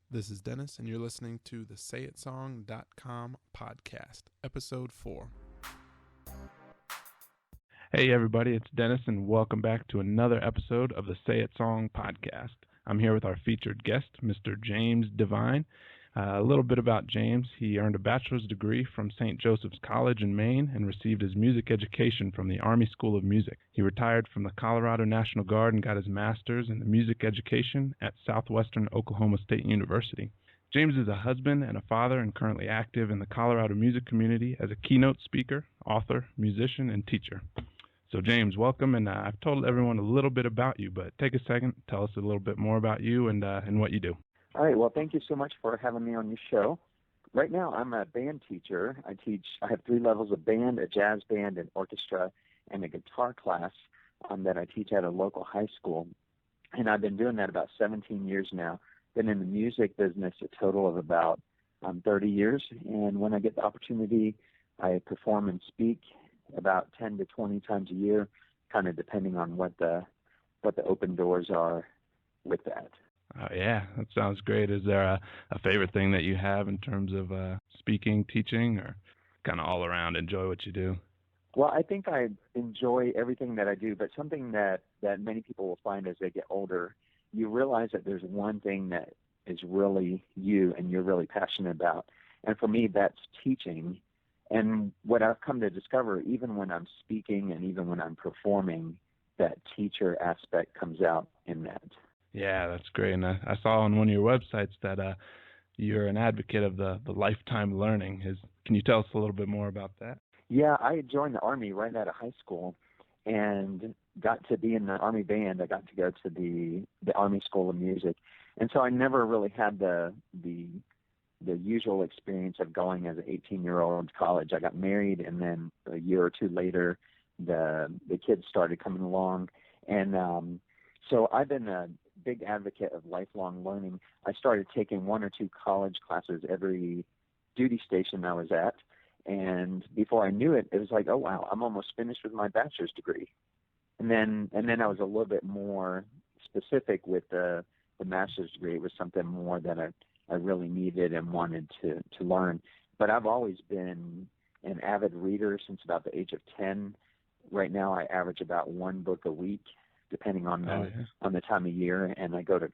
This is Dennis, and you're listening to the Sayitsong.com podcast, episode 4. Hey, everybody, it's Dennis, and welcome back to another episode of the Say It Song podcast. I'm here with our featured guest, Mr. James Devine. A little bit about James. He earned a bachelor's degree from St. Joseph's College in Maine and received his music education from the Army School of Music. He retired from the Colorado National Guard and got his master's in music education at Southwestern Oklahoma State University. James is a husband and a father and currently active in the Colorado music community as a keynote speaker, author, musician, and teacher. So James, welcome, and I've told everyone a little bit about you, but take a second, tell us a little bit more about you and what you do. All right. Well, thank you so much for having me on your show. Right now, I'm a band teacher. I have 3 levels of band, a jazz band, an orchestra, and a guitar class that I teach at a local high school. And I've been doing that about 17 years now. Been in the music business a total of about 30 years. And when I get the opportunity, I perform and speak about 10 to 20 times a year, kind of depending on what the open doors are with that. Oh, yeah, that sounds great. Is there a favorite thing that you have in terms of speaking, teaching, or kind of all around enjoy what you do? Well, I think I enjoy everything that I do, but something that many people will find as they get older, you realize that there's one thing that is really you and you're really passionate about. And for me, that's teaching. And what I've come to discover, even when I'm speaking and even when I'm performing, that teacher aspect comes out in that. Yeah, that's great. And I saw on one of your websites that you're an advocate of the lifetime learning. Can you tell us a little bit more about that? Yeah, I joined the Army right out of high school and got to be in the Army band. I got to go to the Army School of Music. And so I never really had the usual experience of going as an 18-year-old to college. I got married, and then a year or two later, the kids started coming along. And so I've been a big advocate of lifelong learning. I started taking 1 or 2 college classes every duty station I was at. And before I knew it, it was like, oh, wow, I'm almost finished with my bachelor's degree. And then I was a little bit more specific with the master's degree. It was something more that I really needed and wanted to learn. But I've always been an avid reader since about the age of 10. Right now, I average about 1 book a week, depending on the time of year, and I go to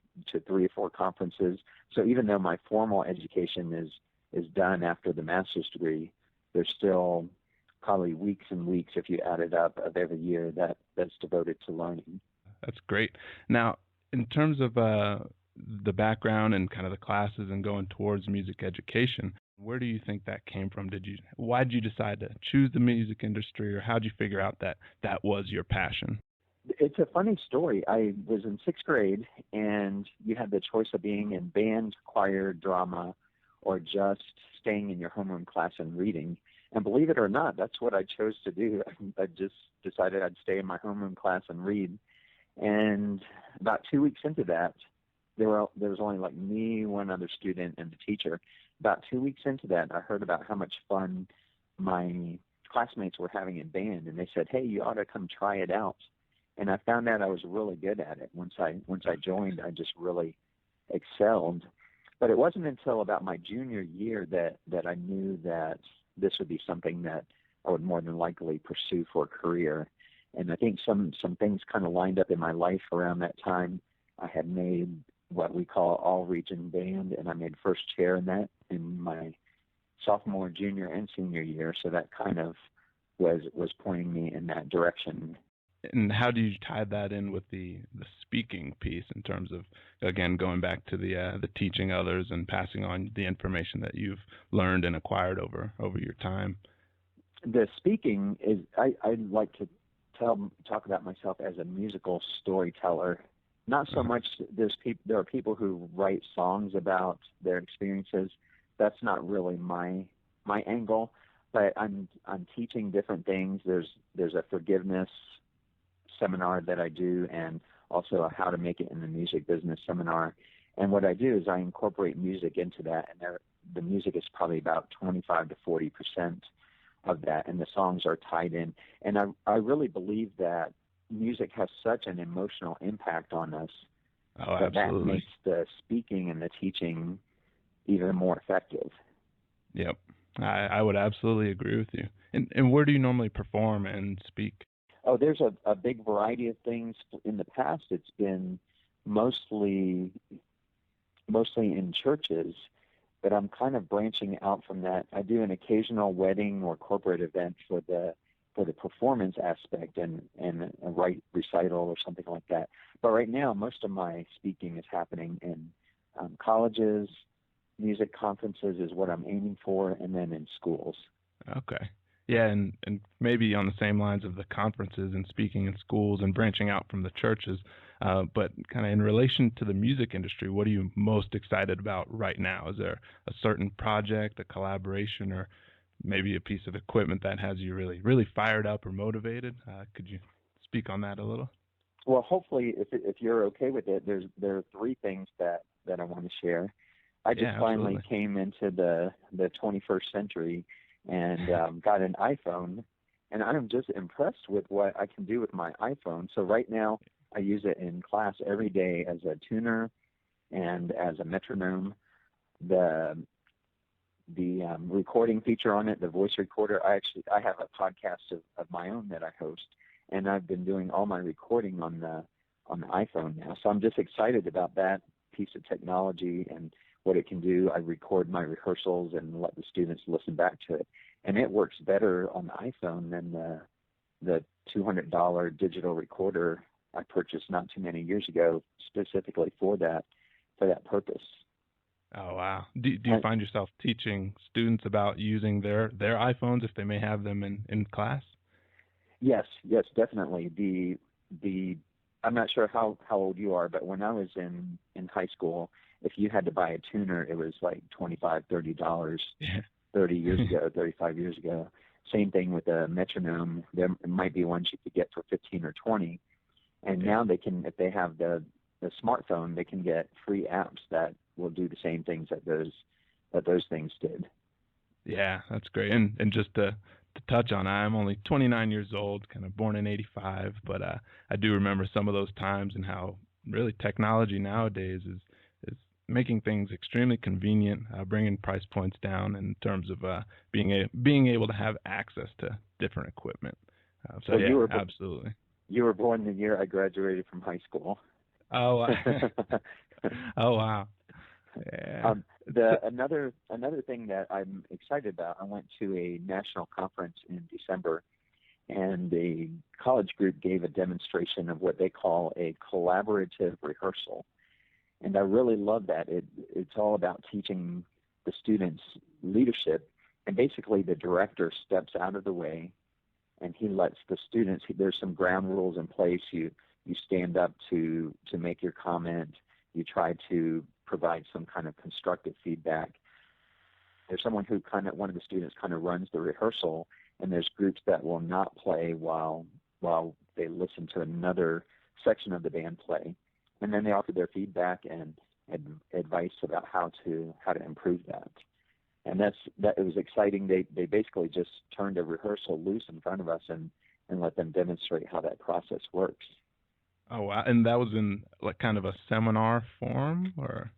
3 or 4 conferences. So even though my formal education is done after the master's degree, there's still probably weeks and weeks, if you add it up, of every year that's devoted to learning. That's great. Now, in terms of the background and kind of the classes and going towards music education, where do you think that came from? Why did you decide to choose the music industry, or how did you figure out that was your passion? It's a funny story. I was in 6th grade, and you had the choice of being in band, choir, drama, or just staying in your homeroom class and reading. And believe it or not, that's what I chose to do. I just decided I'd stay in my homeroom class and read. And about 2 weeks into that, there was only like me, 1 other student, and the teacher. About 2 weeks into that, I heard about how much fun my classmates were having in band, and they said, hey, you ought to come try it out. And I found out I was really good at it. Once I joined, I just really excelled. But it wasn't until about my junior year that I knew that this would be something that I would more than likely pursue for a career. And I think some things kind of lined up in my life around that time. I had made what we call all-region band, and I made first chair in that in my sophomore, junior, and senior year. So that kind of was pointing me in that direction. And how do you tie that in with the speaking piece in terms of, again, going back to the teaching others and passing on the information that you've learned and acquired over your time? The speaking is, I like to talk about myself as a musical storyteller. Not so much, there are people who write songs about their experiences. That's not really my angle, but I'm teaching different things. There's a forgiveness seminar that I do, and also a how to make it in the music business seminar. And what I do is I incorporate music into that, and the music is probably about 25 to 40% of that, and the songs are tied in. And I really believe that music has such an emotional impact on us Oh, but that absolutely. makes the speaking and the teaching even more effective. Yep. I would absolutely agree with you. And where do you normally perform and speak? Oh, there's a big variety of things. In the past, it's been mostly mostly in churches, but I'm kind of branching out from that. I do an occasional wedding or corporate event for the performance aspect and a recital or something like that. But right now, most of my speaking is happening in colleges, music conferences is what I'm aiming for, and then in schools. Okay. Yeah, and maybe on the same lines of the conferences and speaking in schools and branching out from the churches, but kind of in relation to the music industry, what are you most excited about right now? Is there a certain project, a collaboration, or maybe a piece of equipment that has you really fired up or motivated? Could you speak on that a little? Well, hopefully, if you're okay with it, there are three things that I want to share. I just Yeah, finally absolutely. came into the 21st century and got an iPhone, and I'm just impressed with what I can do with my iPhone. So right now, I use it in class every day as a tuner and as a metronome. The recording feature on it, the voice recorder. I have a podcast of my own that I host, and I've been doing all my recording on the iPhone now. So I'm just excited about that piece of technology and what it can do. I record my rehearsals and let the students listen back to it, and it works better on the iPhone than the $200 digital recorder I purchased not too many years ago, specifically for that purpose. Oh, wow. Do you And find yourself teaching students about using their iPhones if they may have them in class? yes, yes, definitely. The I'm not sure how old you are, but when I was in high school, if you had to buy a tuner, it was like $25, $30 Yeah. 30 years ago, 35 years ago. Same thing with a metronome. There might be ones you could get for 15 or 20, and Yeah. now they can, if they have the smartphone, they can get free apps that will do the same things that those things did. Yeah, that's great. And just to touch on, I'm only 29 years old, kind of born in '85, but I do remember some of those times and how really technology nowadays is making things extremely convenient, bringing price points down in terms of being able to have access to different equipment. So Well, yeah, absolutely. you were born the year I graduated from high school. Oh, oh wow, yeah. The So, another thing that I'm excited about, I went to a national conference in December, and the college group gave a demonstration of what they call a collaborative rehearsal, and I really love that. It's all about teaching the students leadership, and basically the director steps out of the way and he lets the students. There's some ground rules in place. You stand up to make your comment. You try to provide some kind of constructive feedback. There's someone who one of the students kind of runs the rehearsal, and there's groups that will not play while they listen to another section of the band play, and then they offer their feedback and advice about how to improve that. And that it was exciting. They basically just turned a rehearsal loose in front of us and let them demonstrate how that process works. oh wow, and that was in like kind of a seminar form, or?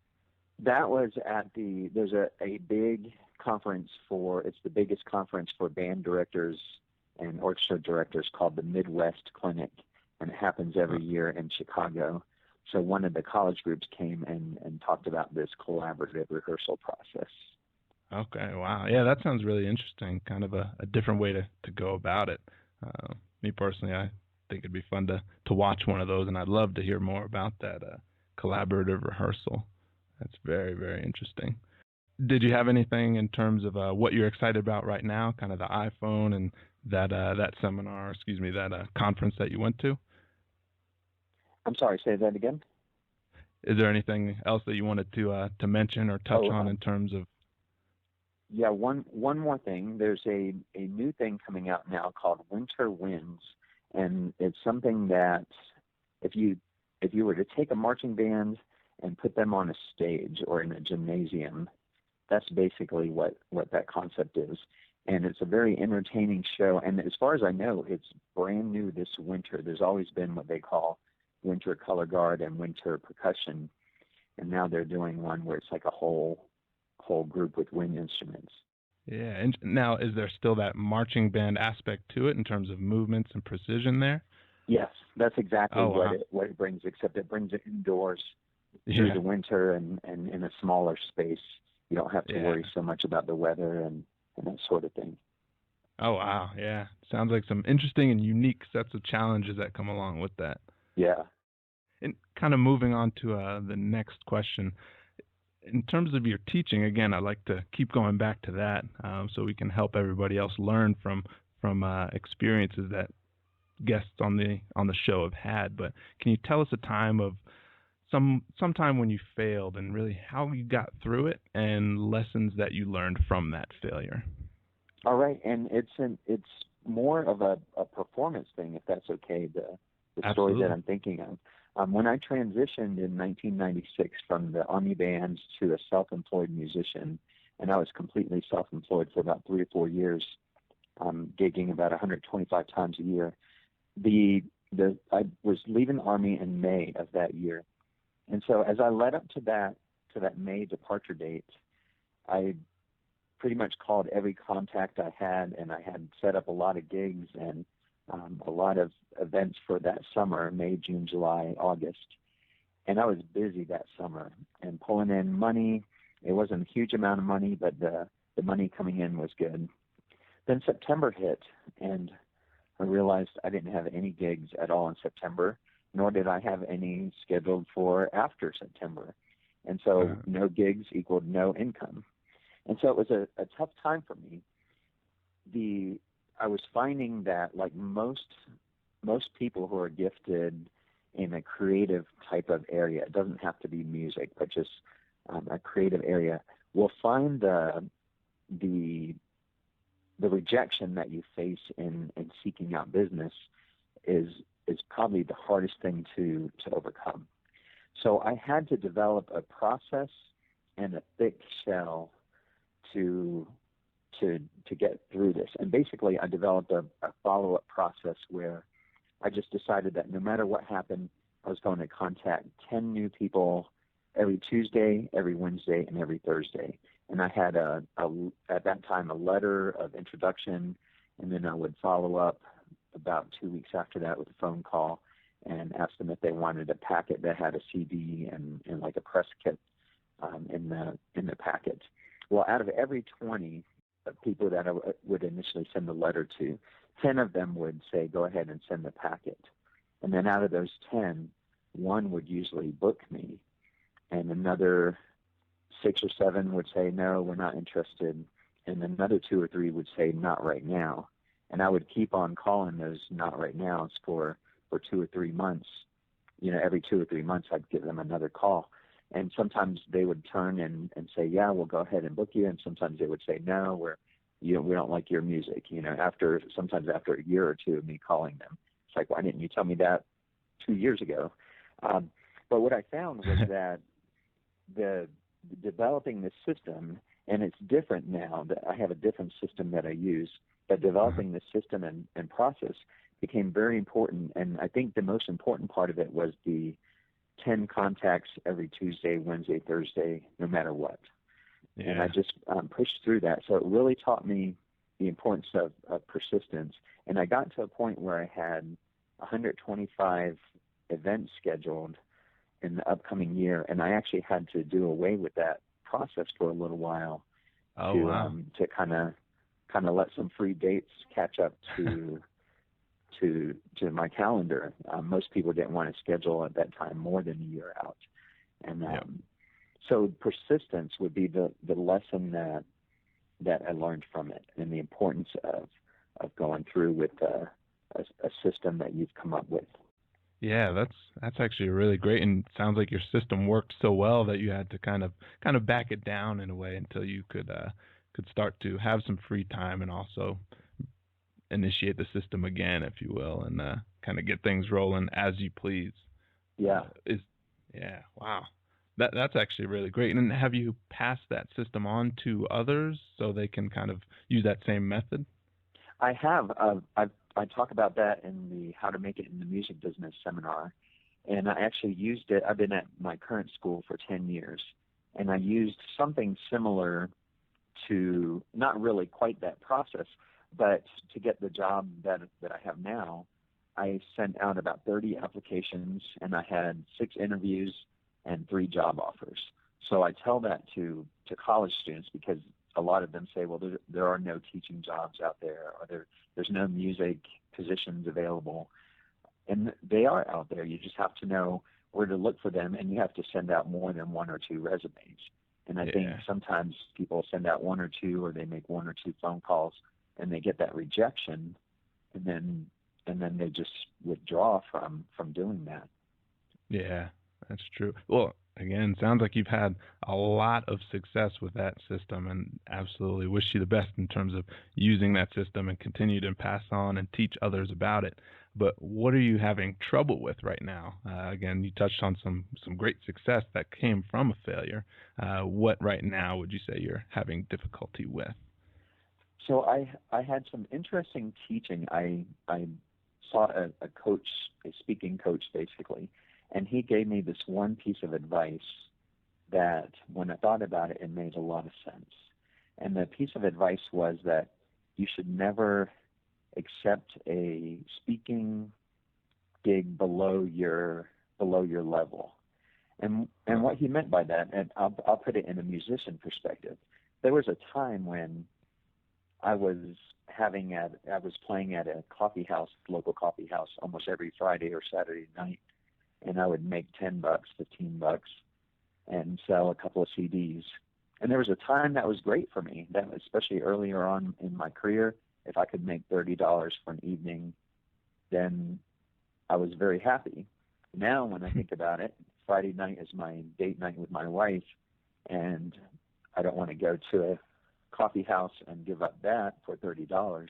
That was at there's a big conference it's the biggest conference for band directors and orchestra directors called the Midwest Clinic, and it happens every year in Chicago. So one of the college groups came and talked about this collaborative rehearsal process. Okay, wow. Yeah, that sounds really interesting. Kind of a different way to go about it. Me personally, I think it'd be fun to watch one of those, and I'd love to hear more about that collaborative rehearsal. That's very interesting. Did you have anything in terms of what you're excited about right now, kind of the iPhone and that seminar, excuse me, that conference that you went to? I'm sorry, say that again. Is there anything else that you wanted to mention or touch Oh, on in terms of? yeah, one more thing. There's a new thing coming out now called Winter Winds, and it's something that if you were to take a marching band and put them on a stage or in a gymnasium, that's basically what that concept is. And it's a very entertaining show. And as far as I know, it's brand new this winter. There's always been what they call winter color guard and winter percussion, and now they're doing one where it's like a whole group with wind instruments. Yeah. And now, is there still that marching band aspect to it in terms of movements and precision there? Yes, that's exactly Oh, wow. what it brings, except it brings it indoors through the winter and in a smaller space. You don't have to worry so much about the weather and that sort of thing. Oh, wow. Yeah. Sounds like some interesting and unique sets of challenges that come along with that. Yeah. And kind of moving on to the next question. In terms of your teaching, again, I'd like to keep going back to that so we can help everybody else learn from experiences that guests on the show have had. But can you tell us a time of some time when you failed and really how you got through it and lessons that you learned from that failure? All right, and it's more of a performance thing, if that's okay. The story that I'm thinking of. When I transitioned in 1996 from the Army bands to a self-employed musician, and I was completely self-employed for about 3 or 4 years, gigging about 125 times a year. I was leaving the Army in May of that year, and so as I led up to that May departure date, I pretty much called every contact I had, and I had set up a lot of gigs and a lot of events for that summer, May, June, July, August. And I was busy that summer and pulling in money. It wasn't a huge amount of money, but the money coming in was good. Then September hit, and I realized I didn't have any gigs at all in September, nor did I have any scheduled for after September. And so no gigs equaled no income. And so it was a tough time for me. I was finding that, like most people who are gifted in a creative type of area, it doesn't have to be music, but just a creative area, will find the rejection that you face in seeking out business is probably the hardest thing to overcome. So I had to develop a process and a thick shell to get through this. And basically, I developed a follow-up process where I just decided that no matter what happened, I was going to contact 10 new people every Tuesday, every Wednesday, and every Thursday. And I had at that time a letter of introduction, and then I would follow up about 2 weeks after that with a phone call and ask them if they wanted a packet that had a CD and like a press kit in the packet. Well, out of every 20 people that I would initially send the letter to, 10 of them would say, go ahead and send the packet. And then out of those 10, one would usually book me, and another 6 or 7 would say, no, we're not interested, and another 2 or 3 would say, not right now. And I would keep on calling those not right nows for 2 or 3 months. Every 2 or 3 months, I'd give them another call. And sometimes they would turn and say, yeah, we'll go ahead and book you. And sometimes they would say, no, we don't like your music. Sometimes after a year or two of me calling them, it's like, why didn't you tell me that 2 years ago? But what I found was that the developing this system, and it's different now, that I have a different system that I use, but developing this system and process became very important. And I think the most important part of it was the 10 contacts every Tuesday, Wednesday, Thursday, no matter what. Yeah. And I just pushed through that. So it really taught me the importance of persistence. And I got to a point where I had 125 events scheduled in the upcoming year, and I actually had to do away with that process for a little while to kind of let some free dates catch up to my calendar. Most people didn't want to schedule at that time more than a year out, and so persistence would be the lesson that I learned from it, and the importance of going through with a system that you've come up with. Yeah, that's actually really great, and it sounds like your system worked so well that you had to kind of back it down in a way until you could start to have some free time and also initiate the system again, if you will, and kind of get things rolling as you please. Yeah. Wow. That's actually really great. And have you passed that system on to others so they can kind of use that same method? I have. I talk about that in the How to Make It in the Music Business seminar, And I actually used it. I've been at my current school for 10 years, and I used something similar to, not really quite that process, but to get the job that I have now. I sent out about 30 applications, and I had 6 interviews and 3 job offers. So I tell that to college students, because a lot of them say, well, there are no teaching jobs out there, or there's no music positions available. And they are out there. You just have to know where to look for them, and you have to send out more than 1 or 2 resumes. And I think sometimes people send out 1 or 2, or they make 1 or 2 phone calls, and they get that rejection, and then they just withdraw from doing that. Yeah, that's true. Well, again, sounds like you've had a lot of success with that system, and absolutely wish you the best in terms of using that system and continue to pass on and teach others about it. But what are you having trouble with right now? Again, you touched on some great success that came from a failure. What right now would you say you're having difficulty with? So I had some interesting teaching. I saw a coach, a speaking coach basically, and he gave me this one piece of advice that, when I thought about it, it made a lot of sense. And the piece of advice was that you should never accept a speaking gig below your level. And what he meant by that, and I'll put it in a musician perspective. There was a time when I was playing at a coffee house, local coffee house, almost every Friday or Saturday night, and I would make $10, $15, and sell a couple of CDs. And there was a time that was great for me, that especially earlier on in my career. If I could make $30 for an evening, then I was very happy. Now, when I think about it, Friday night is my date night with my wife, and I don't want to go to a coffee house and give up that for $30.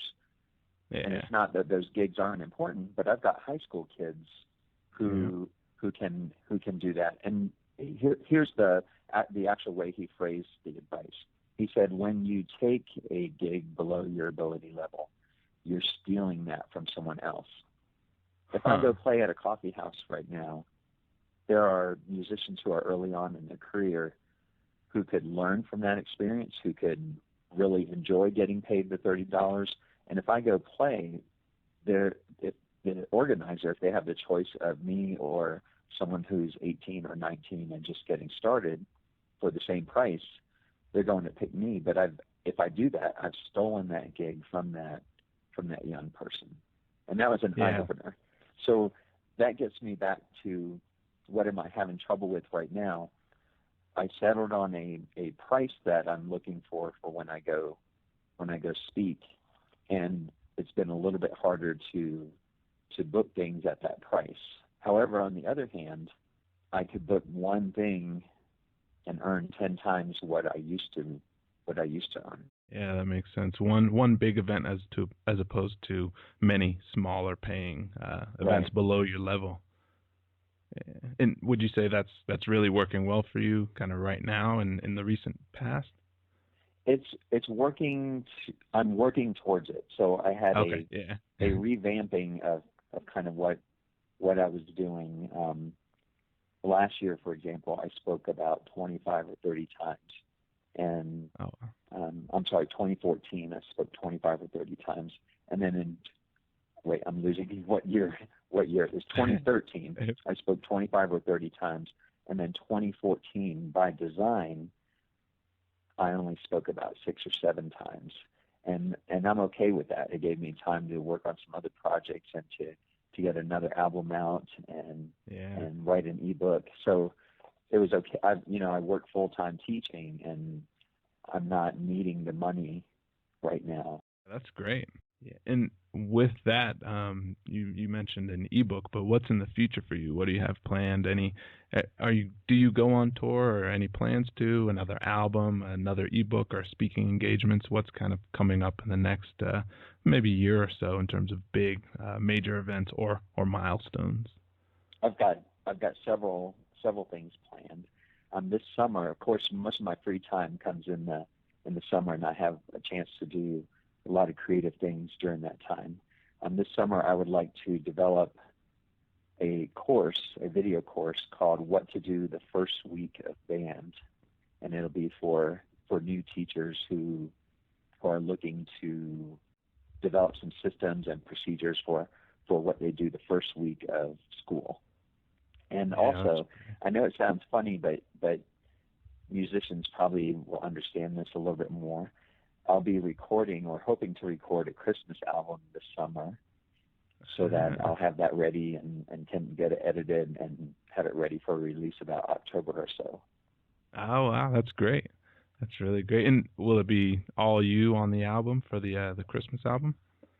Yeah. And it's not that those gigs aren't important, but I've got high school kids who can do that. And here's the actual way he phrased the advice. He said, when you take a gig below your ability level, you're stealing that from someone else. If I go play at a coffee house right now, there are musicians who are early on in their career who could learn from that experience, who could really enjoy getting paid the $30. And if I go play, if the organizer, if they have the choice of me or someone who's 18 or 19 and just getting started for the same price, they're going to pick me. But if I do that, I've stolen that gig from that young person. And that was an eye-opener. So that gets me back to, what am I having trouble with right now? I settled on a price that I'm looking for when I go speak, and it's been a little bit harder to book things at that price. However, on the other hand, I could book one thing and earn 10 times what I used to earn. Yeah, that makes sense. One big event as opposed to many smaller paying events below your level. And would you say that's really working well for you, kind of right now and in the recent past? It's working. I'm working towards it. So I had a revamping of kind of what I was doing. Last year, for example, I spoke about 25 or 30 times, and I'm sorry, 2014, I spoke 25 or 30 times, and then I'm losing what year? What year? It was 2013. I spoke 25 or 30 times, and then 2014, by design, I only spoke about 6 or 7 times, and I'm okay with that. It gave me time to work on some other projects and to get another album out and write an ebook. So it was okay. I work full-time teaching, and I'm not needing the money right now. That's great. Yeah. And with that, you mentioned an ebook, but what's in the future for you? What do you have planned? Do you go on tour, or any plans to another album, another ebook, or speaking engagements? What's kind of coming up in the next maybe year or so in terms of big major events or milestones? I've got several things planned. This summer, of course, most of my free time comes in the summer, and I have a chance to do a lot of creative things during that time. This summer, I would like to develop a video course called What to Do the First Week of Band, and it'll be for new teachers who are looking to develop some systems and procedures for what they do the first week of school. And Yeah, also, I know it sounds funny, but musicians probably will understand this a little bit more. I'll be recording or hoping to record a Christmas album this summer, so that I'll have that ready and can get it edited and have it ready for release about October or so. Oh wow, that's great. That's really great. And will it be all you on the album for the Christmas album?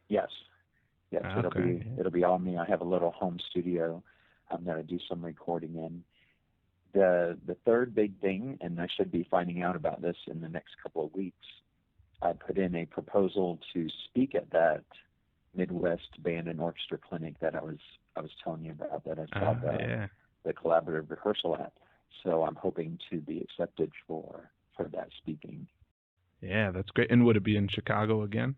Yes, Okay. it'll be all me. I have a little home studio I'm going to do some recording in. The third big thing, and I should be finding out about this in the next couple of weeks, I put in a proposal to speak at that Midwest Band and Orchestra Clinic that I was telling you about, that I saw the collaborative rehearsal at. So I'm hoping to be accepted for that speaking. Yeah, that's great. And would it be in Chicago again?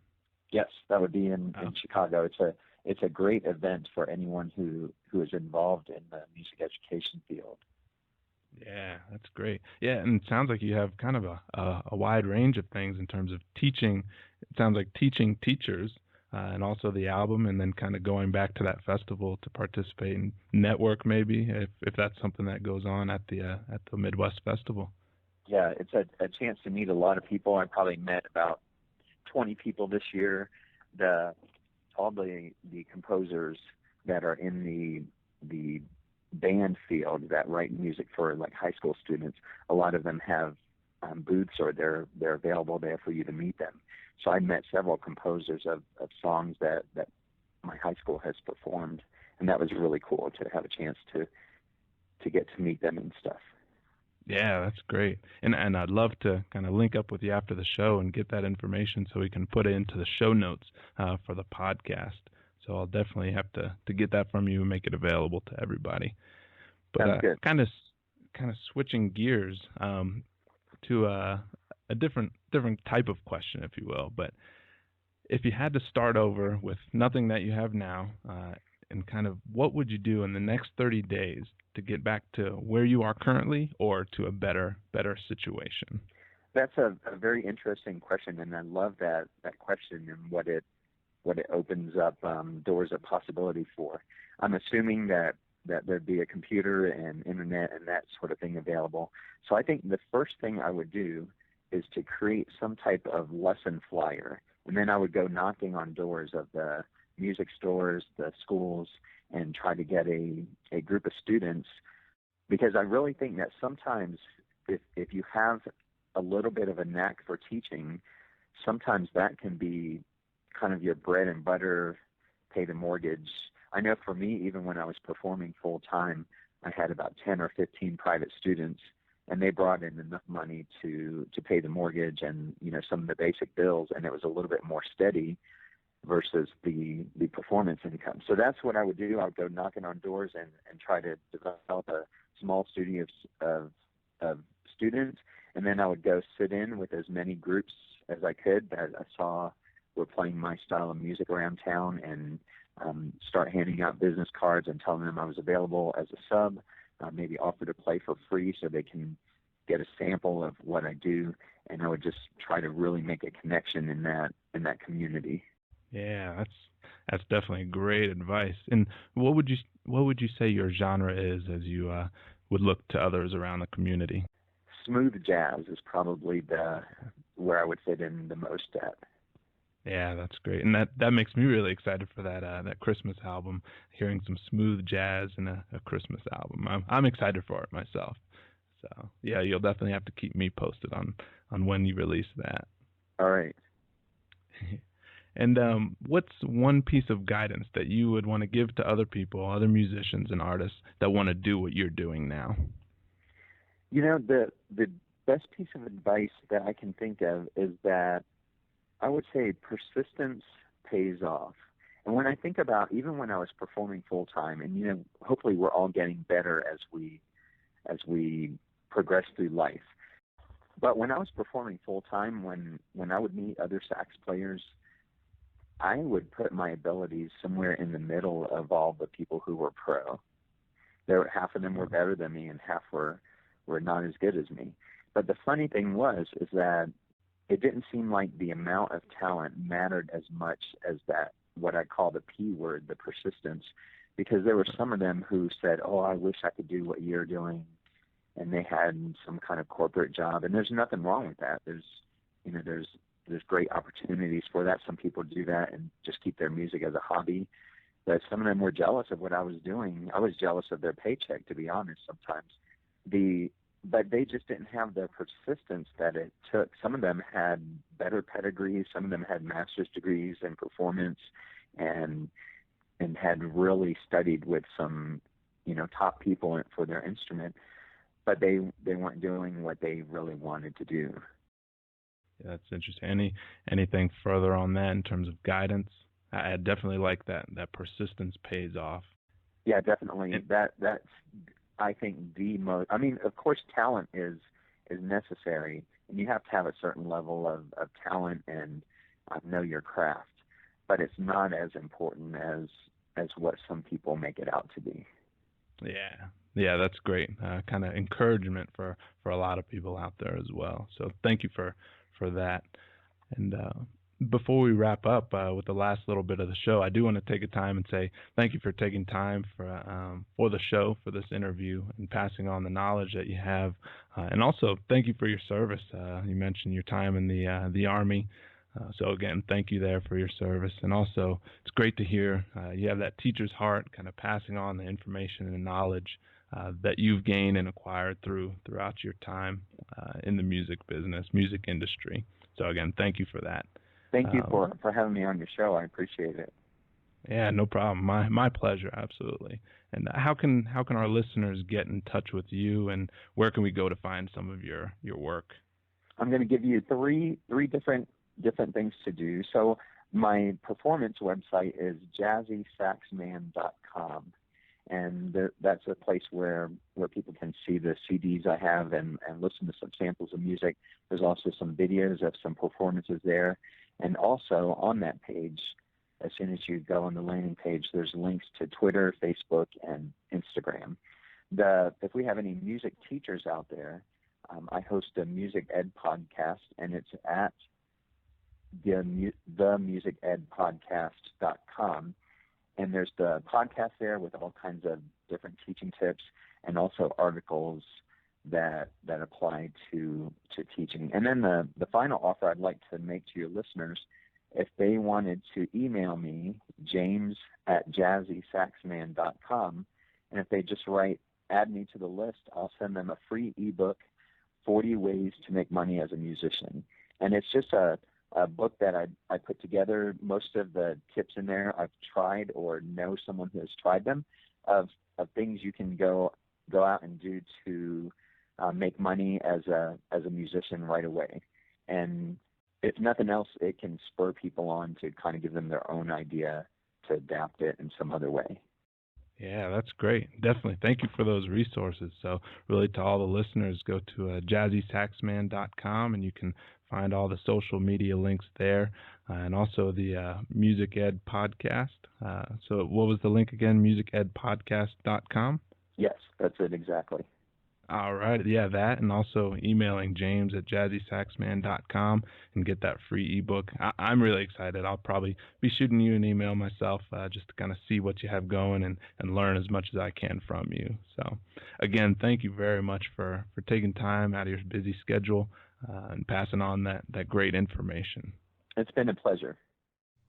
Yes, that would be in Chicago. It's a great event for anyone who is involved in the music education field. Yeah, that's great. Yeah, and it sounds like you have kind of a wide range of things in terms of teaching. It sounds like teaching teachers, and also the album, and then kind of going back to that festival to participate and network, maybe if that's something that goes on at the Midwest Festival. Yeah, it's a chance to meet a lot of people. I probably met about 20 people this year. All the composers that are in the band field that write music for like high school students, a lot of them have booths, or they're available there for you to meet them. So I met several composers of songs that my high school has performed, and that was really cool to have a chance to get to meet them and stuff. Yeah, that's great. And I'd love to kind of link up with you after the show and get that information so we can put it into the show notes for the podcast. So I'll definitely have to get that from you and make it available to everybody. But kind of switching gears to a different type of question, if you will. But if you had to start over with nothing that you have now, and kind of what would you do in the next 30 days to get back to where you are currently or to a better situation? That's a very interesting question, and I love that question and what it opens up doors of possibility for. I'm assuming that there'd be a computer and internet and that sort of thing available. So I think the first thing I would do is to create some type of lesson flyer, and then I would go knocking on doors of the music stores, the schools, and try to get a group of students, because I really think that sometimes if you have a little bit of a knack for teaching, sometimes that can be kind of your bread and butter, pay the mortgage. I know for me, even when I was performing full time, I had about 10 or 15 private students, and they brought in enough money to pay the mortgage and some of the basic bills, and it was a little bit more steady versus the performance income. So that's what I would do. I would go knocking on doors and try to develop a small studio of students, and then I would go sit in with as many groups as I could that I saw were playing my style of music around town, and start handing out business cards and telling them I was available as a sub, maybe offer to play for free so they can get a sample of what I do, and I would just try to really make a connection in that community. Yeah, that's definitely great advice. And what would you say your genre is as you would look to others around the community? Smooth jazz is probably where I would fit in the most at. Yeah, that's great, and that makes me really excited for that Christmas album. Hearing some smooth jazz in a Christmas album, I'm excited for it myself. So yeah, you'll definitely have to keep me posted on when you release that. All right. And what's one piece of guidance that you would want to give to other people, other musicians and artists that want to do what you're doing now? The best piece of advice that I can think of is that I would say persistence pays off. And when I think about even when I was performing full time, and hopefully we're all getting better as we progress through life. But when I was performing full time, when I would meet other sax players, I would put my abilities somewhere in the middle of all the people who were pro. Half of them were better than me, and half were not as good as me. But the funny thing is that it didn't seem like the amount of talent mattered as much as that, what I call the P word, the persistence, because there were some of them who said, "Oh, I wish I could do what you're doing," and they had some kind of corporate job, and there's nothing wrong with that. There's great opportunities for that. Some people do that and just keep their music as a hobby. But some of them were jealous of what I was doing. I was jealous of their paycheck, to be honest, sometimes. But they just didn't have the persistence that it took. Some of them had better pedigrees. Some of them had master's degrees in performance, and had really studied with some, top people for their instrument. But they weren't doing what they really wanted to do. Yeah, that's interesting. Anything further on that in terms of guidance? I definitely like that persistence pays off. Yeah, definitely. That's, I think, the most. I mean, of course, talent is necessary, and you have to have a certain level of talent and know your craft. But it's not as important as what some people make it out to be. Yeah, that's great. Kind of encouragement for a lot of people out there as well. So thank you for that. And before we wrap up with the last little bit of the show, I do want to take a time and say thank you for taking time for the show, for this interview, and passing on the knowledge that you have. And also, thank you for your service. You mentioned your time in the Army. So again, thank you there for your service. And also, it's great to hear you have that teacher's heart, kind of passing on the information and knowledge that you've gained and acquired throughout your time in the music business, music industry. So again, thank you for that. Thank you for having me on your show. I appreciate it. Yeah, no problem. My pleasure, absolutely. And how can our listeners get in touch with you, and where can we go to find some of your work? I'm going to give you three different things to do. So my performance website is jazzysaxman.com, and that's a place where people can see the CDs I have and listen to some samples of music. There's also some videos of some performances there, and also on that page, as soon as you go on the landing page, there's links to Twitter, Facebook, and Instagram. If we have any music teachers out there, I host a music ed podcast, and it's at themusicedpodcast.com. And there's the podcast there with all kinds of different teaching tips and also articles that apply to teaching. And then the final offer I'd like to make to your listeners, if they wanted to email me, james@jazzysaxman.com, and if they just add me to the list, I'll send them a free ebook, 40 Ways to Make Money as a Musician. And it's just a book that I put together. Most of the tips in there I've tried or know someone who has tried them, of things you can go out and do to make money as a musician right away. And if nothing else, it can spur people on to kind of give them their own idea to adapt it in some other way. Yeah, that's great. Definitely. Thank you for those resources. So really, to all the listeners, go to jazzysaxman.com, and you can find all the social media links there, and also the Music Ed podcast. So what was the link again? musicedpodcast.com? Yes, that's it exactly. All right. Yeah, that, and also emailing james@jazzysaxman.com and get that free ebook. I'm really excited. I'll probably be shooting you an email myself just to kind of see what you have going and learn as much as I can from you. So, again, thank you very much for taking time out of your busy schedule and passing on that great information. It's been a pleasure.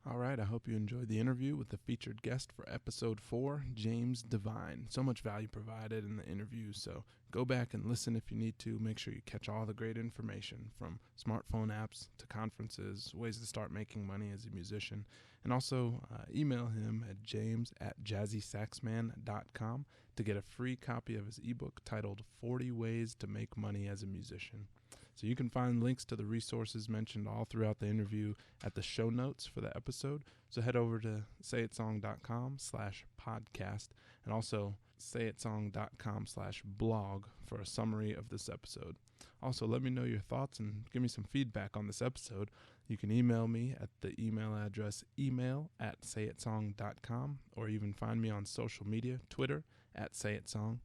All right, I hope you enjoyed the interview with the featured guest for episode 4, James Devine. So much value provided in the interview, so go back and listen if you need to. Make sure you catch all the great information, from smartphone apps to conferences, ways to start making money as a musician, and also email him at james@jazzysaxman.com to get a free copy of his ebook titled 40 Ways to Make Money as a Musician. So you can find links to the resources mentioned all throughout the interview at the show notes for the episode. So head over to sayitsong.com/podcast and also sayitsong.com/blog for a summary of this episode. Also, let me know your thoughts and give me some feedback on this episode. You can email me at the email address email@sayitsong.com, or even find me on social media, Twitter @sayitsong,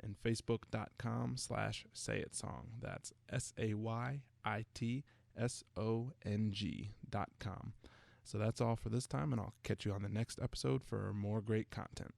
and facebook.com/sayitsong. That's SAYITSONG.com. So that's all for this time, and I'll catch you on the next episode for more great content.